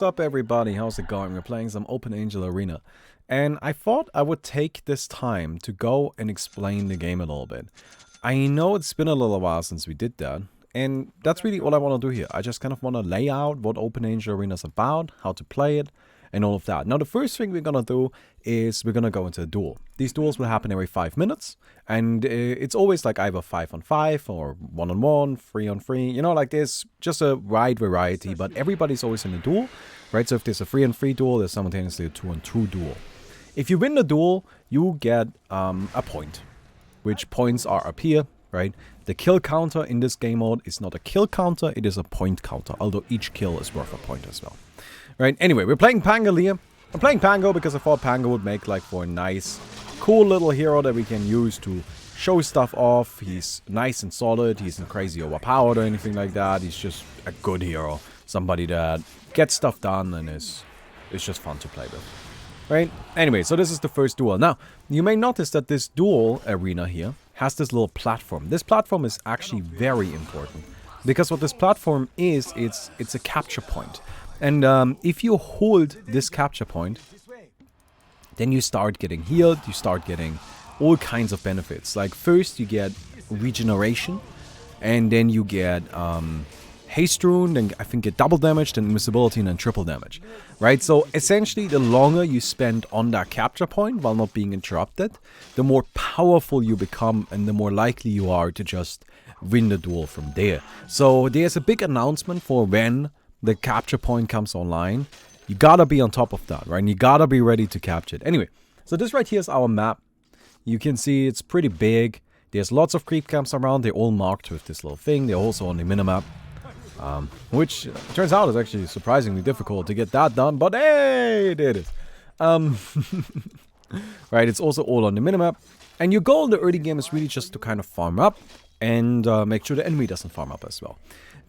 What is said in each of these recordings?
What's up, everybody? How's it going? We're playing some Open Angel Arena, and I thought I would take this time to go and explain the game a little bit. I know it's been a little while since we did that, and that's really all I want to do here. I just kind of want to lay out what Open Angel Arena is about, how to play it, and all of that. Now, the first thing we're gonna do is we're gonna go into a duel. These duels will happen every 5 minutes, and it's always like either 5-on-5 or 1-on-1, 3-on-3. You know, like there's just a wide variety, but everybody's always in a duel, right? So if there's a 3-on-3 duel, there's simultaneously a 2-on-2 duel. If you win the duel, you get a point, which points are up here, right? The kill counter in this game mode is not a kill counter, it is a point counter, although each kill is worth a point as well. Right, anyway, we're playing Pango here. I'm playing Pango because I thought Pango would make like for a nice, cool little hero that we can use to show stuff off. He's nice and solid, he's not crazy overpowered or anything like that. He's just a good hero. Somebody that gets stuff done and is just fun to play with. Right, anyway, so this is the first duel. Now, you may notice that this duel arena here has this little platform. This platform is actually very important. Because what this platform is, it's a capture point. And if you hold this capture point, then you start getting healed, you start getting all kinds of benefits. Like first you get regeneration, and then you get haste rune, and I think get double damage, then invisibility, and then triple damage. Right, so essentially the longer you spend on that capture point while not being interrupted, the more powerful you become and the more likely you are to just win the duel from there. So there's a big announcement for when the capture point comes online. You gotta be on top of that, right? And you gotta be ready to capture it. Anyway, so this right here is our map. You can see it's pretty big. There's lots of creep camps around. They're all marked with this little thing. They're also on the minimap. Which turns out is actually surprisingly difficult to get that done. But hey, there it is. Right, it's also all on the minimap. And your goal in the early game is really just to kind of farm up and make sure the enemy doesn't farm up as well.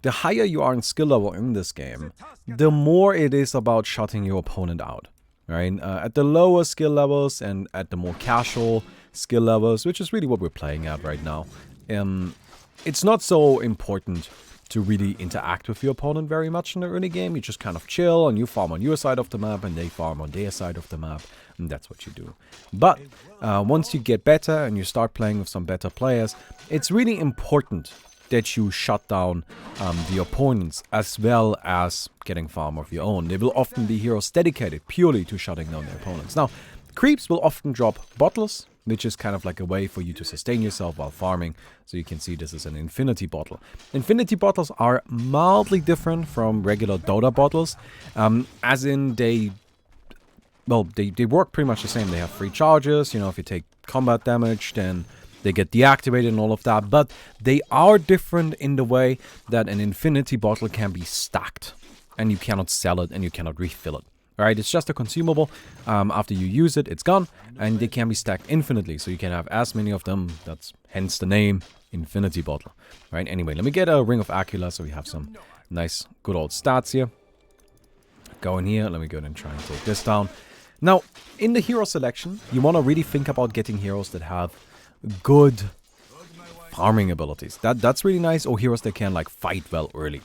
The higher you are in skill level in this game, the more it is about shutting your opponent out, right? At the lower skill levels and at the more casual skill levels, which is really what we're playing at right now, it's not so important to really interact with your opponent very much in the early game. You just kind of chill and you farm on your side of the map and they farm on their side of the map, and that's what you do. But once you get better and you start playing with some better players, it's really important that you shut down the opponents as well as getting farm of your own. There will often be heroes dedicated purely to shutting down their opponents. Now, creeps will often drop bottles, which is kind of like a way for you to sustain yourself while farming. So you can see this is an infinity bottle. Infinity bottles are mildly different from regular Dota bottles, as in they work pretty much the same. They have free charges. You know, if you take combat damage, then they get deactivated and all of that, but they are different in the way that an infinity bottle can be stacked, and you cannot sell it and you cannot refill it. Alright, it's just a consumable. After you use it, it's gone, and they can be stacked infinitely, so you can have as many of them. That's hence the name, infinity bottle. Right, anyway, let me get a Ring of Acula so we have some nice, good old stats here. Go in here, let me go ahead and try and take this down. Now, in the hero selection, you want to really think about getting heroes that have good farming abilities. That's really nice, or heroes that can like fight well early.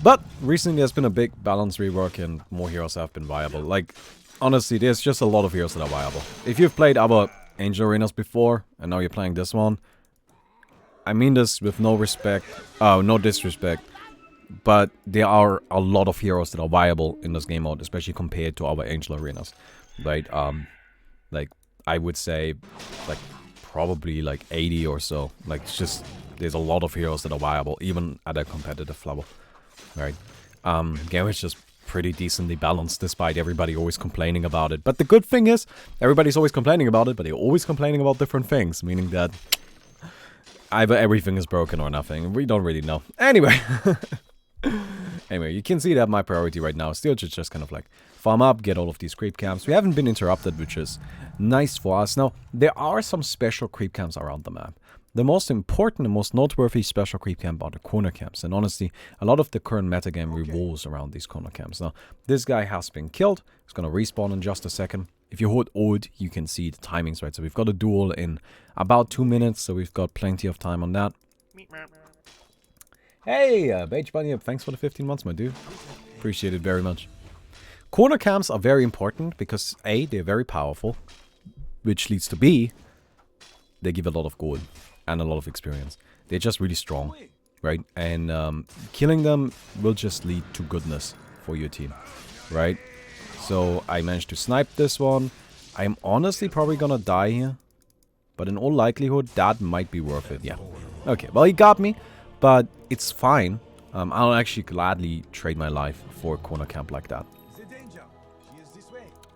But recently there's been a big balance rework and more heroes have been viable. Like, honestly, there's just a lot of heroes that are viable. If you've played other Angel Arenas before and now you're playing this one, I mean this with no respect, no disrespect, but there are a lot of heroes that are viable in this game mode, especially compared to other Angel Arenas. Right? Like I would say like probably like 80 or so. Like, it's just, there's a lot of heroes that are viable, even at a competitive level. Right? Game is just pretty decently balanced, despite everybody always complaining about it. But the good thing is, everybody's always complaining about it, but they're always complaining about different things, meaning that either everything is broken or nothing. We don't really know. Anyway. Anyway, you can see that my priority right now is still just kind of like farm up, get all of these creep camps. We haven't been interrupted, which is nice for us. Now, there are some special creep camps around the map. The most important and most noteworthy special creep camp are the corner camps. And honestly, a lot of the current metagame revolves around these corner camps. Now, this guy has been killed. He's going to respawn in just a second. If you hold Old, you can see the timings, right? So we've got a duel in about 2 minutes, so we've got plenty of time on that. Hey, Beige Bunny, thanks for the 15 months, my dude. Appreciate it very much. Corner camps are very important because A, they're very powerful, which leads to B, they give a lot of gold and a lot of experience. They're just really strong, right? And killing them will just lead to goodness for your team, right? So I managed to snipe this one. I'm honestly probably gonna die here, but in all likelihood, that might be worth it, yeah. Okay, well, he got me, but it's fine. I'll actually gladly trade my life for a corner camp like that.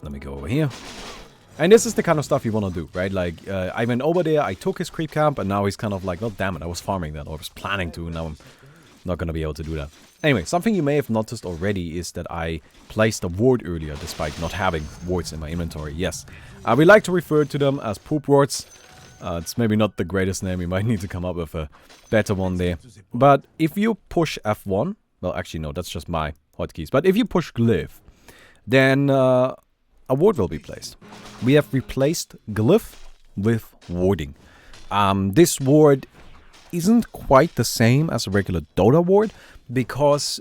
Let me go over here. And this is the kind of stuff you want to do, right? Like, I went over there, I took his creep camp, and now he's kind of like, well, damn it, I was farming that, or I was planning to, and now I'm not going to be able to do that. Anyway, something you may have noticed already is that I placed a ward earlier, despite not having wards in my inventory. Yes, we like to refer to them as poop wards. It's maybe not the greatest name, you might need to come up with a better one there. But if you push F1, well, actually, no, that's just my hotkeys. But if you push glyph, then a ward will be placed. We have replaced glyph with warding. This ward isn't quite the same as a regular Dota ward because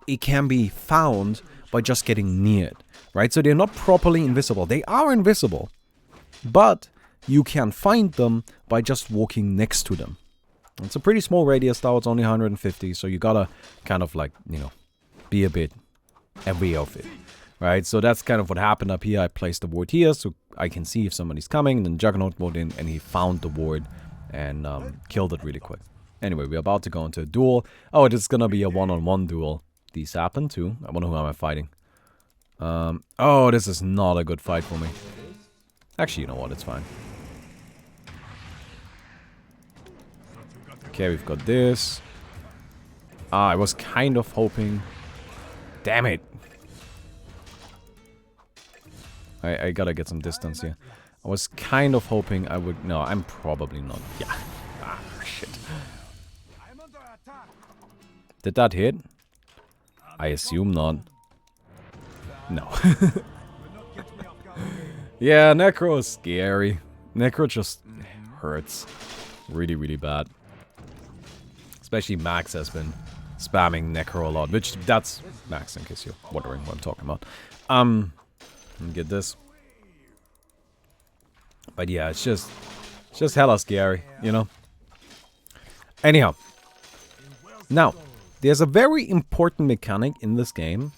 it can be found by just getting near it, right? So they're not properly invisible. They are invisible, but you can find them by just walking next to them. It's a pretty small radius though, it's only 150, so you gotta kind of like, you know, be a bit aware of it. Right, so that's kind of what happened up here. I placed the ward here so I can see if somebody's coming. And then Juggernaut ward in and he found the ward and killed it really quick. Anyway, we're about to go into a duel. Oh, it is gonna be a one-on-one duel. These happen too. I wonder who am I fighting. Oh, this is not a good fight for me. Actually, you know what? It's fine. Okay, we've got this. I was kind of hoping... Damn it! I gotta get some distance here. I was kind of hoping I would... No, I'm probably not. Yeah. Ah, shit. Did that hit? I assume not. No. Yeah, Necro is scary. Necro just hurts. Really, really bad. Especially Max has been spamming Necro a lot. Which, that's Max in case you're wondering what I'm talking about. Let me get this. But yeah, it's just hella scary, you know? Anyhow. Now, there's a very important mechanic in this game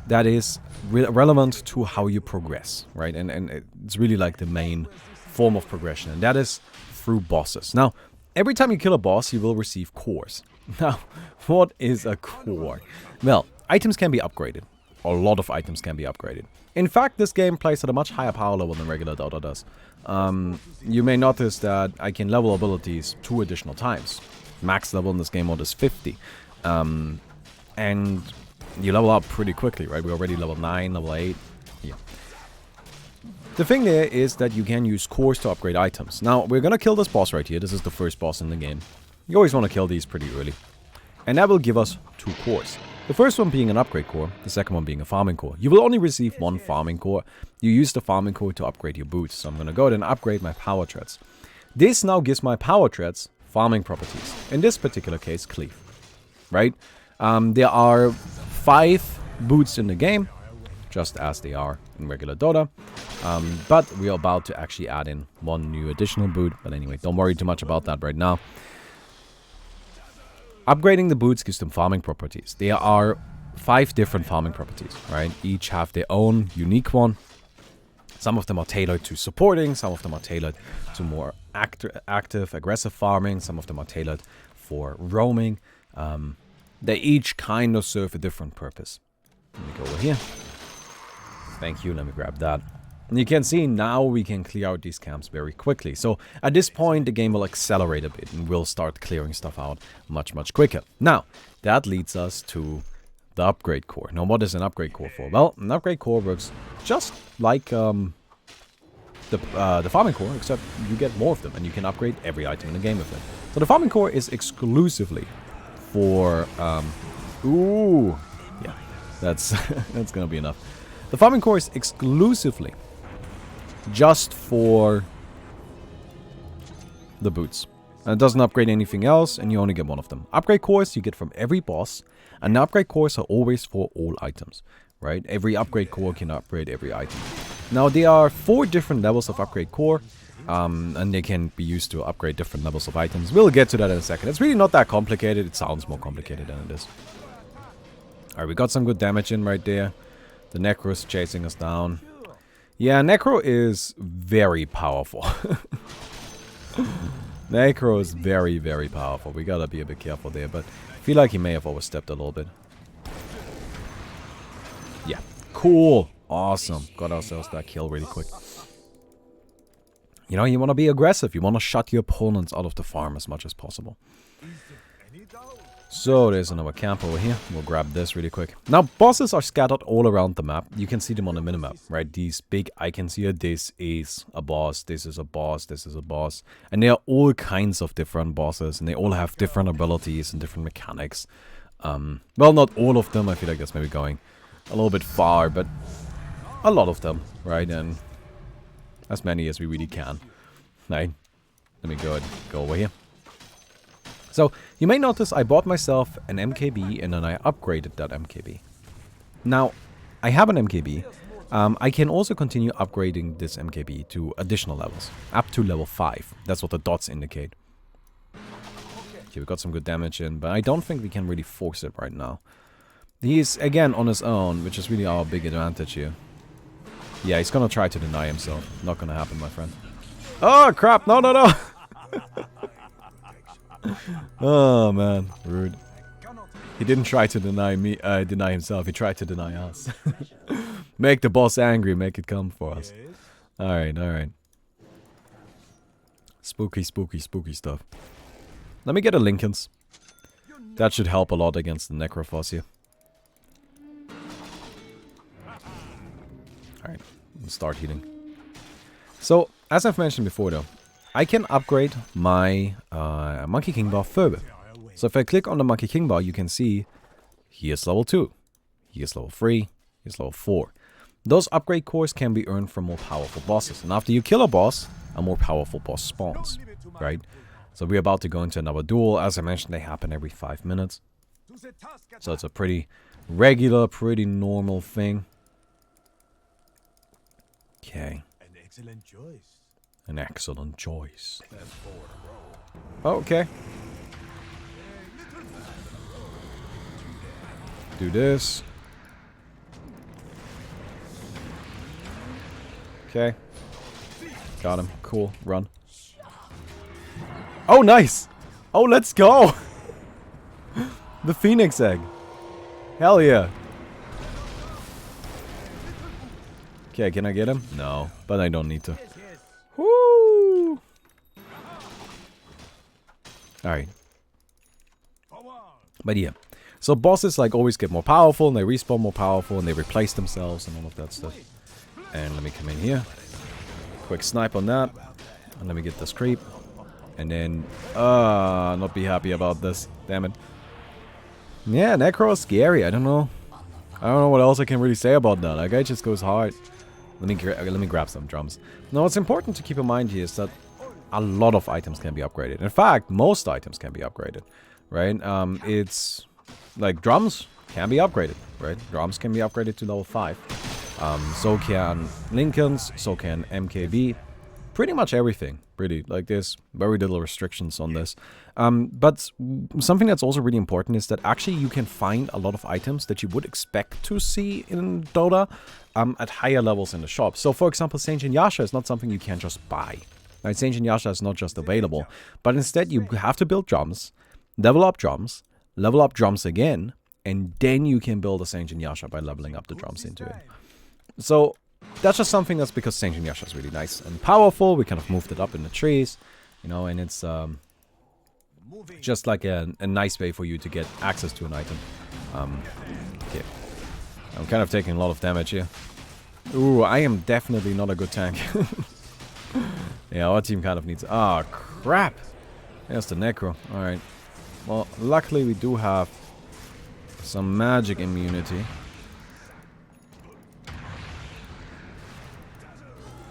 that is relevant to how you progress, right? And it's really like the main form of progression, and that is through bosses. Now, every time you kill a boss, you will receive cores. Now, what is a core? Well, items can be upgraded. A lot of items can be upgraded. In fact, this game plays at a much higher power level than regular Dota does. You may notice that I can level abilities 2 additional times. Max level in this game mode is 50. And you level up pretty quickly, right? We're already level 9, level 8. Yeah. The thing there is that you can use cores to upgrade items. Now, we're gonna kill this boss right here. This is the first boss in the game. You always want to kill these pretty early. And that will give us 2 cores. The first one being an upgrade core, the second one being a farming core. You will only receive 1 farming core. You use the farming core to upgrade your boots. So I'm going to go ahead and upgrade my power treads. This now gives my power treads farming properties. In this particular case, cleave. Right? There are 5 boots in the game, just as they are in regular Dota. But we are about to actually add in 1 new additional boot. But anyway, don't worry too much about that right now. Upgrading the boots gives them farming properties. There are 5 different farming properties, right? Each have their own unique one. Some of them are tailored to supporting, some of them are tailored to more active, aggressive farming, some of them are tailored for roaming. They each kind of serve a different purpose. Let me go over here. Thank you, let me grab that. And you can see now we can clear out these camps very quickly. So at this point the game will accelerate a bit and we'll start clearing stuff out much, much quicker. Now, that leads us to the upgrade core. Now, what is an upgrade core for? Well, an upgrade core works just like the farming core, except you get more of them and you can upgrade every item in the game with it. So the farming core is exclusively for... ooh! Yeah, that's, that's gonna be enough. The farming core is exclusively just for the boots. And it doesn't upgrade anything else, and you only get one of them. Upgrade cores you get from every boss, and the upgrade cores are always for all items, right? Every upgrade core can upgrade every item. Now, there are 4 different levels of upgrade core, and they can be used to upgrade different levels of items. We'll get to that in a second. It's really not that complicated. It sounds more complicated than it is. Alright, we got some good damage in right there. The Necro's chasing us down. Yeah, Necro is very powerful. Necro is very, very powerful. We gotta be a bit careful there, but I feel like he may have overstepped a little bit. Yeah, cool. Awesome. Got ourselves that kill really quick. You know, you want to be aggressive. You want to shut your opponents out of the farm as much as possible. So, there's another camp over here. We'll grab this really quick. Now, bosses are scattered all around the map. You can see them on the minimap, right? These big icons here. This is a boss. This is a boss. This is a boss. And there are all kinds of different bosses. And they all have different abilities and different mechanics. Well, not all of them. I feel like that's maybe going a little bit far. But a lot of them, right? And as many as we really can. Right? Let me go over here. So, you may notice I bought myself an MKB and then I upgraded that MKB. Now, I have an MKB. I can also continue upgrading this MKB to additional levels. Up to level 5. That's what the dots indicate. Okay, we got some good damage in, but I don't think we can really force it right now. He's, again, on his own, which is really our big advantage here. Yeah, he's gonna try to deny himself. Not gonna happen, my friend. Oh, crap! No, no, no! Oh man, rude. He didn't try to deny me, deny himself. He tried to deny us. Make the boss angry. Make it come for us. All right, all right. Spooky, spooky, spooky stuff. Let me get a Lincoln's. That should help a lot against the Necrophos here. All right, let's start healing. So, as I've mentioned before, though, I can upgrade my Monkey King bar further. So if I click on the Monkey King bar, you can see here's level 2, here's level 3, here's level 4. Those upgrade cores can be earned from more powerful bosses. And after you kill a boss, a more powerful boss spawns, right? So we're about to go into another duel. As I mentioned, they happen every 5 minutes. So it's a pretty regular, pretty normal thing. Okay. An excellent choice. An excellent choice. Oh, okay. Do this. Okay. Got him. Cool. Run. Oh, nice! Oh, let's go! The Phoenix Egg. Hell yeah. Okay, can I get him? No, but I don't need to. Woo! Alright. But yeah. So bosses like always get more powerful and they respawn more powerful and they replace themselves and all of that stuff. And let me come in here. Quick snipe on that. And let me get this creep. And then not be happy about this. Damn it. Yeah, Necro is scary. I don't know what else I can really say about that. That guy just goes hard. Let me grab some drums. Now, what's important to keep in mind here is that a lot of items can be upgraded. In fact, most items can be upgraded, right? It's like drums can be upgraded, right? Drums can be upgraded to level 5. So can Lincolns, so can MKB. Pretty much everything, really. Like, there's very little restrictions on this. But something that's also really important is that actually you can find a lot of items that you would expect to see in Dota at higher levels in the shop. So, for example, Saint Yasha is not something you can just buy. Right? Saint Yasha is not just available, but instead you have to build drums, level up drums again, and then you can build a Saint Yasha by leveling up the drums into it. So, that's just something that's because Saint Yasha is really nice and powerful. We kind of moved it up in the trees, you know, and it's just like a nice way for you to get access to an item. Okay. I'm kind of taking a lot of damage here. Ooh, I am definitely not a good tank. Yeah, our team kind of needs... Ah, crap! There's the Necro. Alright. Well, luckily we do have some magic immunity.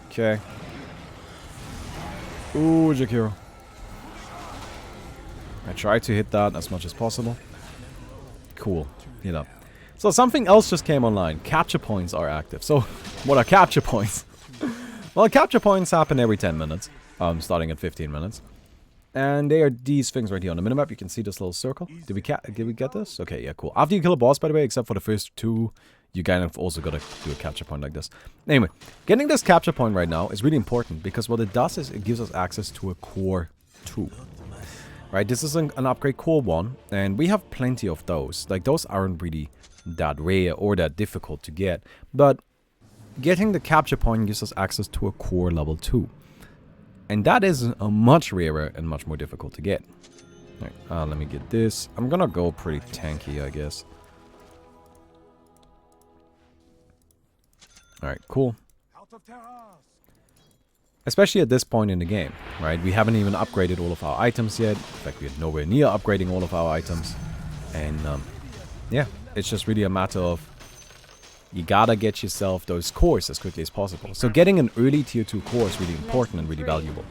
Okay. Ooh, Jakiro. I try to hit that as much as possible. Cool. Hit up. So something else just came online. Capture points are active. So what are capture points? Well, capture points happen every 10 minutes. Starting at 15 minutes. And they are these things right here on the minimap. You can see this little circle. Did we get this? Okay, yeah, cool. After you kill a boss, by the way, except for the first two, you kind of also gotta do a capture point like this. Anyway, getting this capture point right now is really important because what it does is it gives us access to a core 2. Right, this is an upgrade core 1, and we have plenty of those. Like, those aren't really that rare or that difficult to get, but getting the capture point gives us access to a core level 2. And that is a much rarer and much more difficult to get. Alright, let me get this. I'm gonna go pretty tanky, I guess. Alright, cool. Especially at this point in the game, right? We haven't even upgraded all of our items yet. In fact, we're nowhere near upgrading all of our items. And, yeah, it's just really a matter of you gotta get yourself those cores as quickly as possible. So getting an early tier 2 core is really important and really valuable.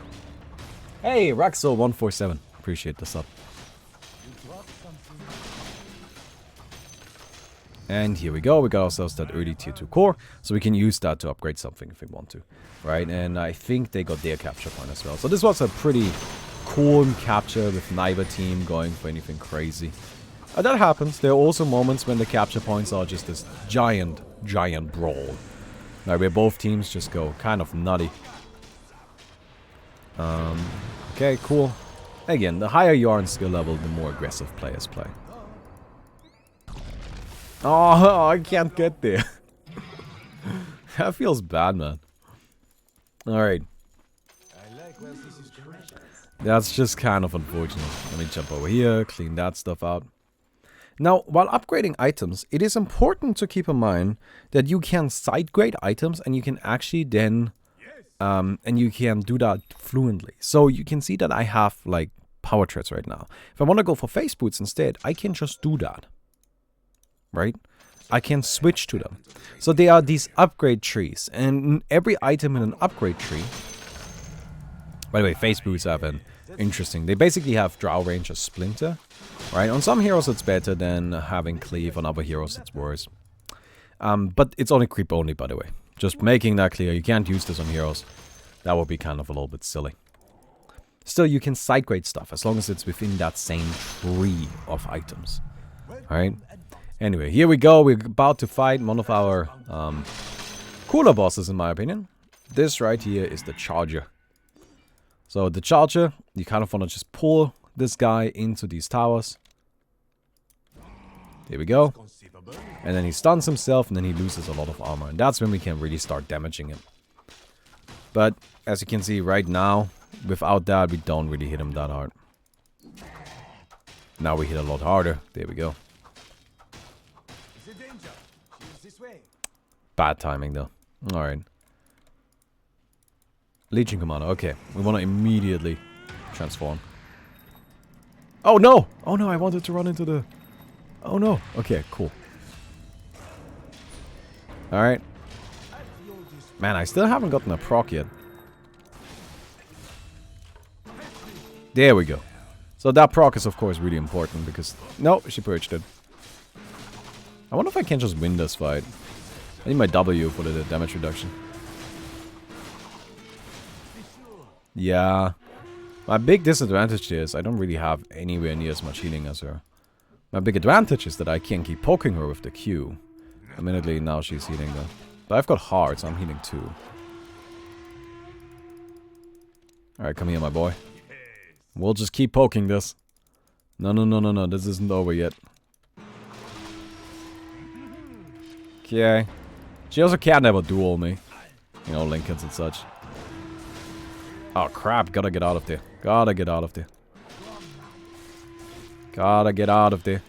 Hey, Raxo147. Appreciate the sub. And here we go, we got ourselves that early tier 2 core, so we can use that to upgrade something if we want to, right? And I think they got their capture point as well. So this was a pretty cool capture with neither team going for anything crazy. That happens. There are also moments when the capture points are just this giant brawl. Right, where both teams just go kind of nutty. Okay, cool. Again, the higher you are in skill level, the more aggressive players play. Oh, I can't get there. That feels bad, man. Alright. That's just kind of unfortunate. Let me jump over here, clean that stuff out. Now, while upgrading items, it is important to keep in mind that you can side grade items and you can actually then, and you can do that fluently. So you can see that I have like power treads right now. If I want to go for face boots instead, I can just do that. Right? I can switch to them. So they are these upgrade trees. And every item in an upgrade tree... By the way, face boots have an interesting... They basically have draw range as Splinter. Right? On some heroes it's better than having cleave. On other heroes it's worse. But it's only creep only, by the way. Just making that clear. You can't use this on heroes. That would be kind of a little bit silly. Still, you can side grade stuff as long as it's within that same tree of items. Alright? Anyway, here we go. We're about to fight one of our cooler bosses, in my opinion. This right here is the Charger. So the Charger, you kind of want to just pull this guy into these towers. There we go. And then he stuns himself, and then he loses a lot of armor. And that's when we can really start damaging him. But, as you can see right now, without that, we don't really hit him that hard. Now we hit a lot harder. There we go. Bad timing, though. Alright. Legion Commander. Okay. We want to immediately transform. Oh, no! Oh, no. I wanted to run into the... Oh, no. Okay, cool. Alright. Man, I still haven't gotten a proc yet. There we go. So that proc is, of course, really important because... No, she purged it. I wonder if I can just win this fight. I need my W for the damage reduction. Yeah. My big disadvantage here is I don't really have anywhere near as much healing as her. My big advantage is that I can keep poking her with the Q. Admittedly, now she's healing though. But I've got heart, so I'm healing too. Alright, come here, my boy. We'll just keep poking this. No, no, no, no, no. This isn't over yet. Okay. She also can't ever duel me. You know, Lincolns and such. Oh, crap. Gotta get out of there. Gotta get out of there. Gotta get out of there.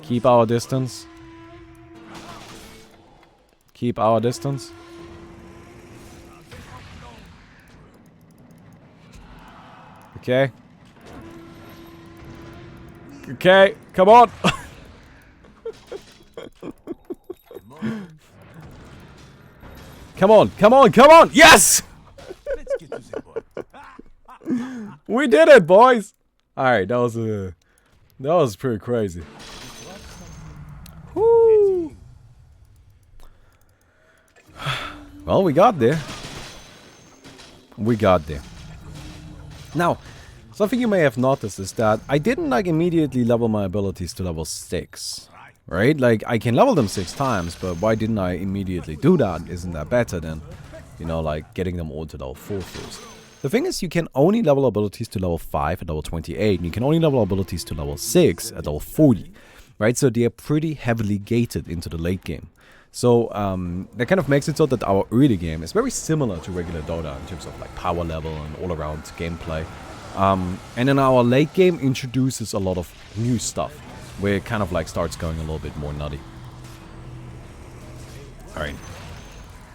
Keep our distance. Keep our distance. Okay. Okay. Come on. Come on, come on, come on! Yes! We did it, boys! Alright, that was pretty crazy. Woo. Well, we got there. We got there. Now, something you may have noticed is that I didn't like immediately level my abilities to level 6. Right? Like, I can level them 6 times, but why didn't I immediately do that? Isn't that better than, you know, like getting them all to level 4 first? The thing is, you can only level abilities to level 5 at level 28, and you can only level abilities to level 6 at level 40. Right? So they are pretty heavily gated into the late game. So that kind of makes it so that our early game is very similar to regular Dota in terms of like power level and all-around gameplay. And then our late game introduces a lot of new stuff, where it kind of like starts going a little bit more nutty. Alright.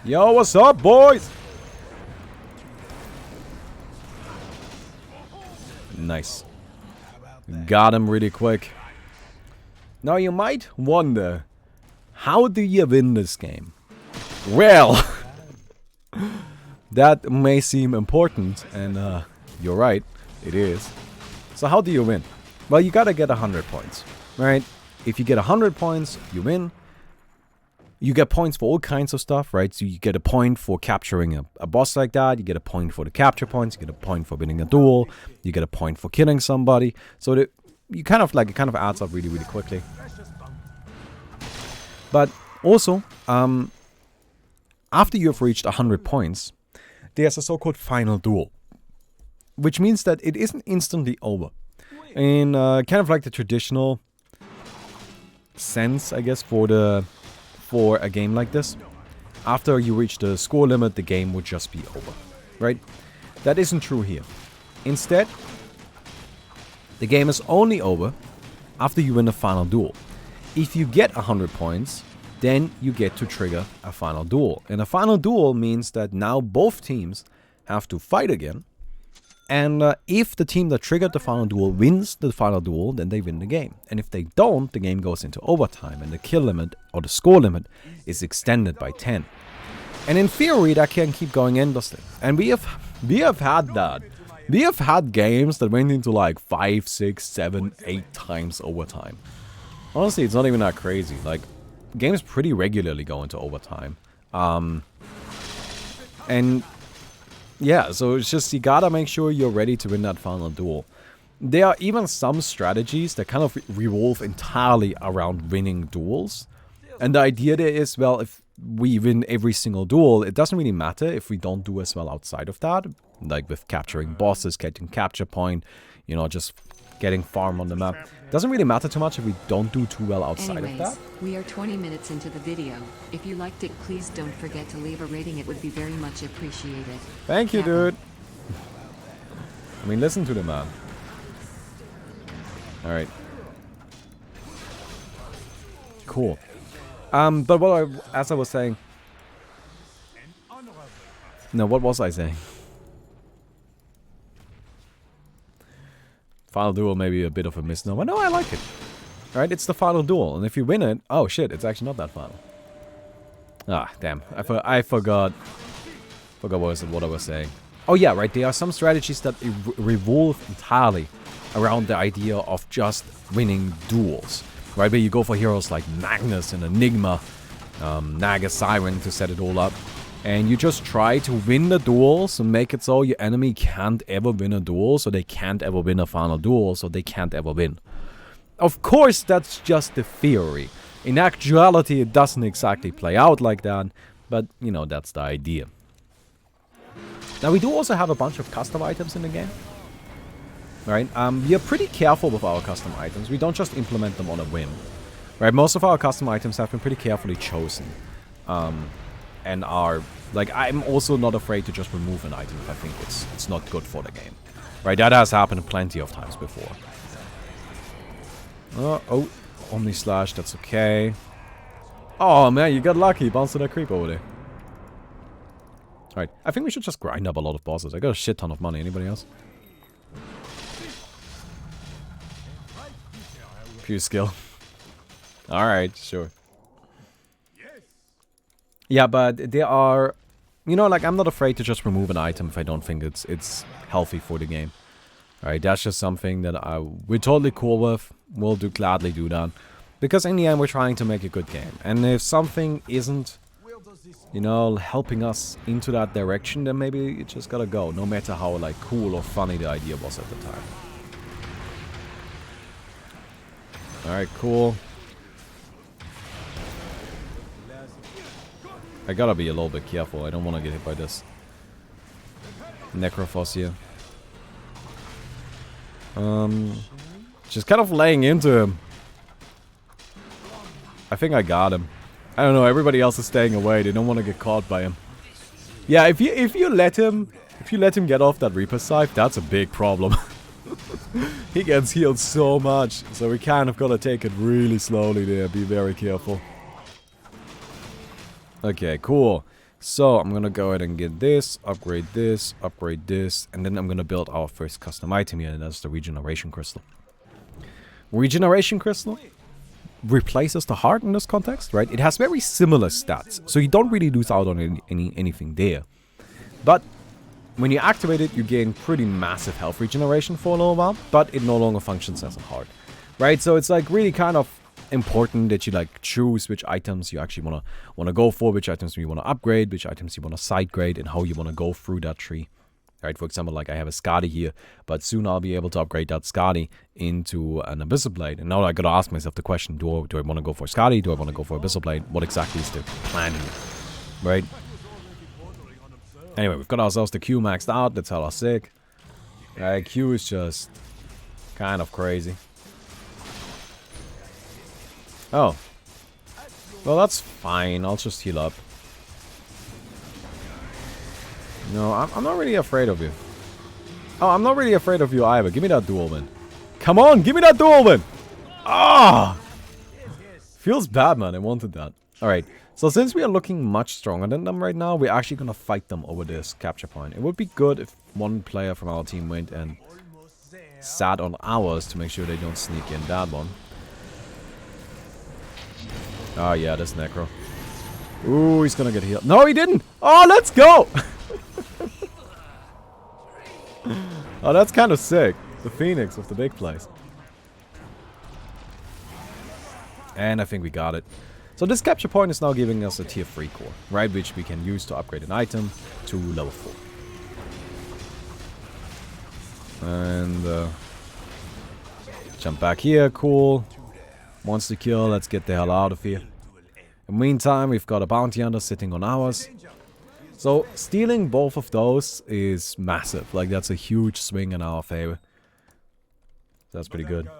Yo, what's up, boys? Nice. Got him really quick. Now you might wonder, how do you win this game? Well, that may seem important, and you're right, it is. So how do you win? Well, you gotta get 100 points, right? If you get 100 points, you win. You get points for all kinds of stuff, right? So you get a point for capturing a boss like that. You get a point for the capture points. You get a point for winning a duel. You get a point for killing somebody. So it kind of adds up really, really quickly. But also, after you have reached 100 points, there's a so-called final duel, which means that it isn't instantly over. In kind of like the traditional sense, I guess, for a game like this, after you reach the score limit, the game would just be over, right? That isn't true here. Instead, the game is only over after you win a final duel. If you get 100 points, then you get to trigger a final duel. And a final duel means that now both teams have to fight again. And if the team that triggered the final duel wins the final duel, then they win the game. And if they don't, the game goes into overtime, and the kill limit or the score limit is extended by 10. And in theory, that can keep going endlessly. And we have had that. We have had games that went into like 5, 6, 7, 8 times overtime. Honestly, it's not even that crazy. Like, games pretty regularly go into overtime. And yeah, so it's just, you gotta make sure you're ready to win that final duel. There are even some strategies that kind of revolve entirely around winning duels. And the idea there is, well, if we win every single duel, it doesn't really matter if we don't do as well outside of that. Like with capturing bosses, getting capture point, you know, just getting farm on the map. Doesn't really matter too much if we don't do too well outside of that. We are 20 minutes into the video. If you liked it, please don't forget to leave a rating. It would be very much appreciated. Thank you, dude. I mean, listen to the man. Alright. Cool. But as I was saying... No, what was I saying? Final duel may be a bit of a misnomer. No, I like it. Alright, it's the final duel. And if you win it... Oh, shit, it's actually not that final. Ah, damn. I forgot. What I was saying. Oh, yeah, right. There are some strategies that revolve entirely around the idea of just winning duels. Right, where you go for heroes like Magnus and Enigma, Naga Siren to set it all up. And you just try to win the duels and make it so your enemy can't ever win a duel, so they can't ever win a final duel, so they can't ever win. Of course, that's just the theory. In actuality, it doesn't exactly play out like that, but, you know, that's the idea. Now, we do also have a bunch of custom items in the game. Right? We are pretty careful with our custom items. We don't just implement them on a whim. Right? Most of our custom items have been pretty carefully chosen. And are... Like, I'm also not afraid to just remove an item if I think it's not good for the game. Right? That has happened plenty of times before. Oh, Omni Slash, that's okay. Oh, man, you got lucky. Bounced that creep over there. Alright, I think we should just grind up a lot of bosses. I got a shit ton of money. Anybody else? Pure skill. Alright, sure. Yeah, but there are... You know, like, I'm not afraid to just remove an item if I don't think it's healthy for the game. Alright, that's just something that we're totally cool with. We'll gladly do that. Because in the end, we're trying to make a good game. And if something isn't, you know, helping us into that direction, then maybe you just gotta go. No matter how, like, cool or funny the idea was at the time. Alright, cool. I gotta be a little bit careful. I don't want to get hit by this Necrophos here. Just kind of laying into him. I think I got him. I don't know, everybody else is staying away. They don't want to get caught by him. Yeah, if you let him get off that Reaper Scythe, that's a big problem. He gets healed so much, so we kind of gotta take it really slowly there. Be very careful. Okay, cool. So I'm gonna go ahead and get this, upgrade this, and then I'm gonna build our first custom item here, and that's the Regeneration Crystal. Regeneration Crystal replaces the heart in this context, right? It has very similar stats, so you don't really lose out on anything there. But when you activate it, you gain pretty massive health regeneration for a little while, but it no longer functions as a heart, right? So it's like really kind of important that you like choose which items you actually wanna go for, which items you wanna upgrade, which items you wanna side grade, and how you wanna go through that tree. Right, for example, like I have a Skadi here, but soon I'll be able to upgrade that Skadi into an Abyssal Blade. And now I gotta ask myself the question, do I want to go for Skadi? Do I want to go for Abyssal Blade? What exactly is the plan here? Right? Anyway, we've got ourselves the Q maxed out. That's hella sick. Q is just kind of crazy. Oh. Well, that's fine. I'll just heal up. No, I'm not really afraid of you. Oh, I'm not really afraid of you either. Give me that dual win. Come on, give me that dual win! Ah! Feels bad, man. I wanted that. Alright, so since we are looking much stronger than them right now, we're actually gonna fight them over this capture point. It would be good if one player from our team went and sat on ours to make sure they don't sneak in that one. Oh yeah, this Necro. Ooh, he's gonna get healed. No, he didn't! Oh, let's go! Oh, that's kind of sick. The Phoenix of the big place. And I think we got it. So this capture point is now giving us a tier 3 core, right? Which we can use to upgrade an item to level 4. And jump back here, cool. Monster kill, let's get the hell out of here. In the meantime, we've got a bounty hunter sitting on ours. So stealing both of those is massive. Like, that's a huge swing in our favor. That's pretty good.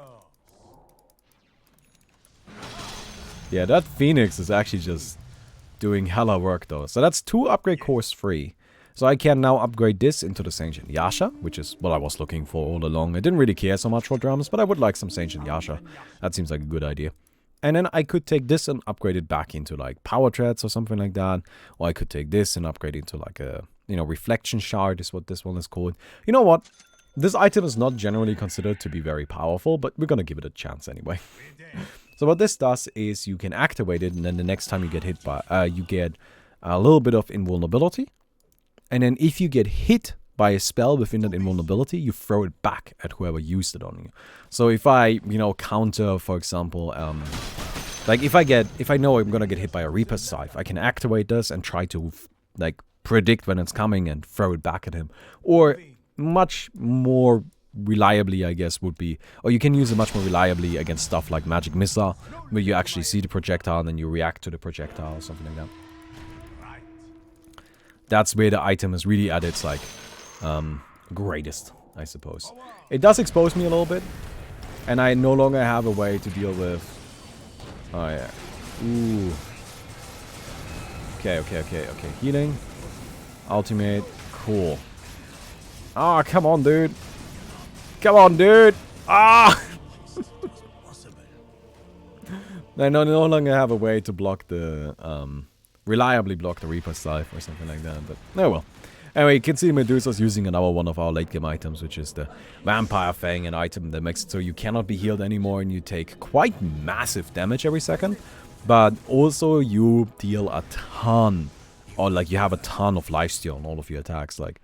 Yeah, that Phoenix is actually just doing hella work though. So that's 2 upgrade cores free. So I can now upgrade this into the Sancient Yasha, which is what I was looking for all along. I didn't really care so much for drums, but I would like some Sancient Yasha. That seems like a good idea. And then I could take this and upgrade it back into like Power Treads or something like that. Or I could take this and upgrade it into like a, you know, Reflection Shard is what this one is called. You know what? This item is not generally considered to be very powerful, but we're gonna give it a chance anyway. So what this does is you can activate it, and then the next time you get hit by, you get a little bit of invulnerability. And then if you get hit by a spell within that invulnerability, you throw it back at whoever used it on you. So if I, you know, counter, for example, like if I know I'm gonna get hit by a Reaper Scythe, I can activate this and try to, like, predict when it's coming and throw it back at him. Or much more reliably, I guess, would be, or you can use it much more reliably against stuff like Magic Missile, where you actually see the projectile and then you react to the projectile or something like that. That's where the item is really at its, like, greatest, I suppose. It does expose me a little bit, and I no longer have a way to deal with... Oh, yeah. Ooh. Okay. Healing. Ultimate. Cool. Ah, come on, dude. Come on, dude. Ah! I no longer have a way to block the, reliably block the Reaper Scythe or something like that, but oh well. Anyway, you can see Medusa's using another one of our late game items, which is the Vampire Fang, an item that makes it so you cannot be healed anymore and you take quite massive damage every second, but also you deal a ton, or like you have a ton of lifesteal on all of your attacks. Like,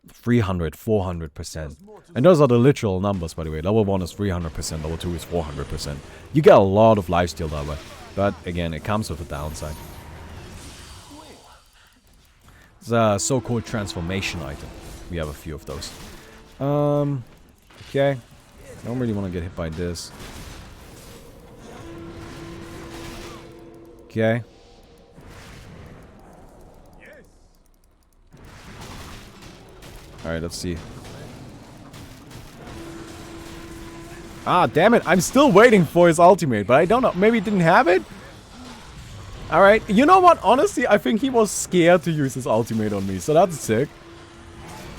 300, 400%. And those are the literal numbers, by the way. Level 1 is 300%, level 2 is 400%. You get a lot of lifesteal that way. But again, it comes with a downside. It's a so-called transformation item. We have a few of those. Okay. I don't really want to get hit by this. Okay. Alright, let's see. Ah, damn it. I'm still waiting for his ultimate, but I don't know. Maybe he didn't have it? Alright. You know what? Honestly, I think he was scared to use his ultimate on me, so that's sick.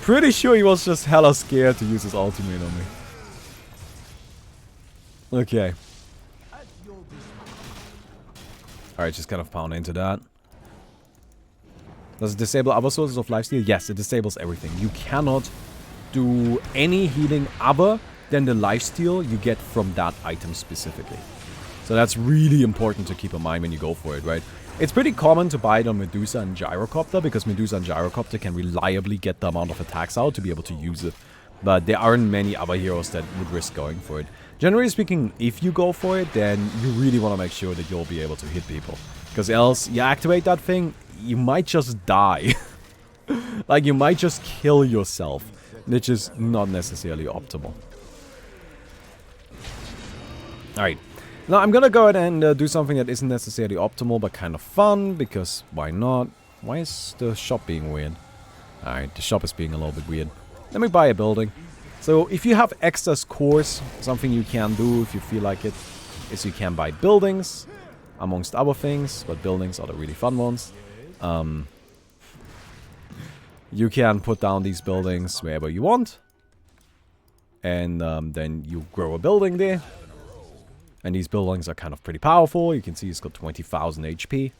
Pretty sure he was just hella scared to use his ultimate on me. Okay. Alright, just kind of pound into that. Does it disable other sources of lifesteal? Yes, it disables everything. You cannot do any healing other than the lifesteal you get from that item specifically. So that's really important to keep in mind when you go for it, right? It's pretty common to buy it on Medusa and Gyrocopter, because Medusa and Gyrocopter can reliably get the amount of attacks out to be able to use it. But there aren't many other heroes that would risk going for it. Generally speaking, if you go for it, then you really want to make sure that you'll be able to hit people. Because else, you activate that thing, you might just die. Like, you might just kill yourself, which is not necessarily optimal. Alright. Now, I'm gonna go ahead and do something that isn't necessarily optimal, but kind of fun, because why not? Why is the shop being weird? Alright, the shop is being a little bit weird. Let me buy a building. So, if you have excess cores, something you can do if you feel like it, is you can buy buildings, amongst other things, but buildings are the really fun ones. You can put down these buildings wherever you want. And then you grow a building there. And these buildings are kind of pretty powerful. You can see it's got 20,000 HP.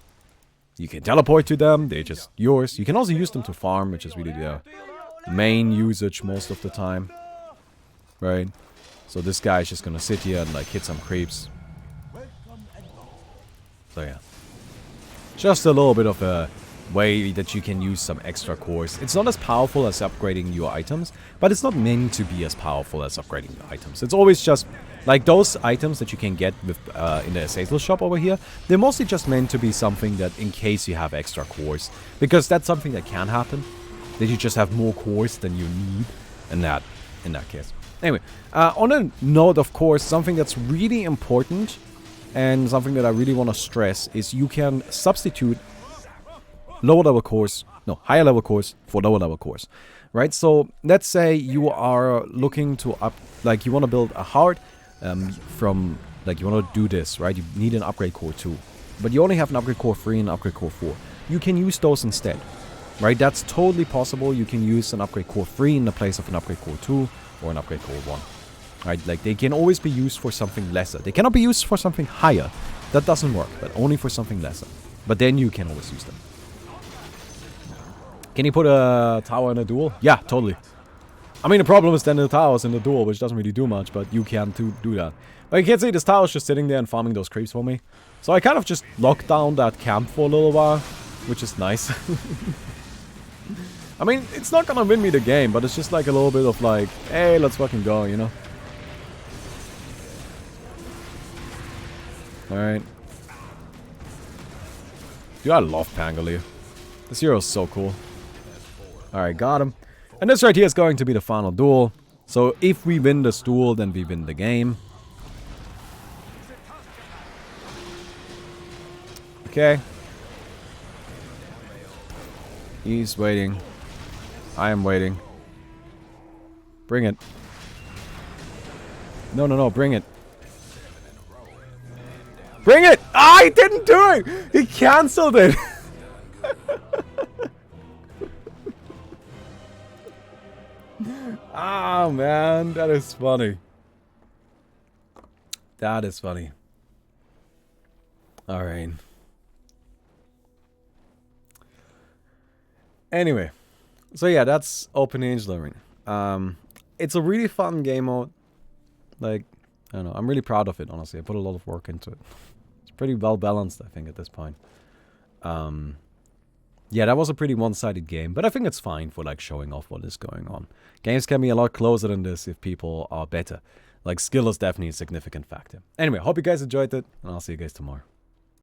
You can teleport to them. They're just yours. You can also use them to farm, which is really the main usage most of the time. Right? So this guy is just gonna sit here and like hit some creeps. So yeah. Just a little bit of a way that you can use some extra cores. It's not as powerful as upgrading your items, but it's not meant to be as powerful as upgrading the items. It's always just like those items that you can get with in the Azazel shop over here. They're mostly just meant to be something that in case you have extra cores, because that's something that can happen, that you just have more cores than you need in that case. Anyway, on a note, of course, something that's really important and something that I really want to stress is you can substitute higher level cores for lower level cores, right? So let's say you are looking to you want to build a heart from, like, you want to do this, right? You need an upgrade core 2, but you only have an upgrade core 3 and an upgrade core 4. You can use those instead, right? That's totally possible. You can use an upgrade core 3 in the place of an upgrade core 2 or an upgrade core 1. Right, like they can always be used for something lesser. They cannot be used for something higher. That doesn't work, but only for something lesser. But then you can always use them. Can you put a tower in a duel? Yeah, totally. I mean, the problem is then the tower's in the duel, which doesn't really do much, but you can do that. But you can't see this tower's just sitting there and farming those creeps for me. So I kind of just locked down that camp for a little while, which is nice. I mean, it's not gonna win me the game, but it's just like a little bit of like, hey, let's fucking go, you know? Alright. Dude, I love Pangolier. This hero is so cool. Alright, got him. And this right here is going to be the final duel. So if we win this duel, then we win the game. Okay. He's waiting. I am waiting. Bring it. No, no, no, bring it. Bring it! Ah, he didn't do it! He cancelled it! Ah, man, that is funny. That is funny. Alright. Anyway. So yeah, that's Open Angel Ring. It's a really fun game mode. Like, I don't know, I'm really proud of it, honestly. I put a lot of work into it. Pretty well balanced, I think, at this point. Yeah, that was a pretty one-sided game, but I think it's fine for like showing off what is going on. Games can be a lot closer than this if people are better. Like, skill is definitely a significant factor. Anyway, hope you guys enjoyed it, and I'll see you guys tomorrow.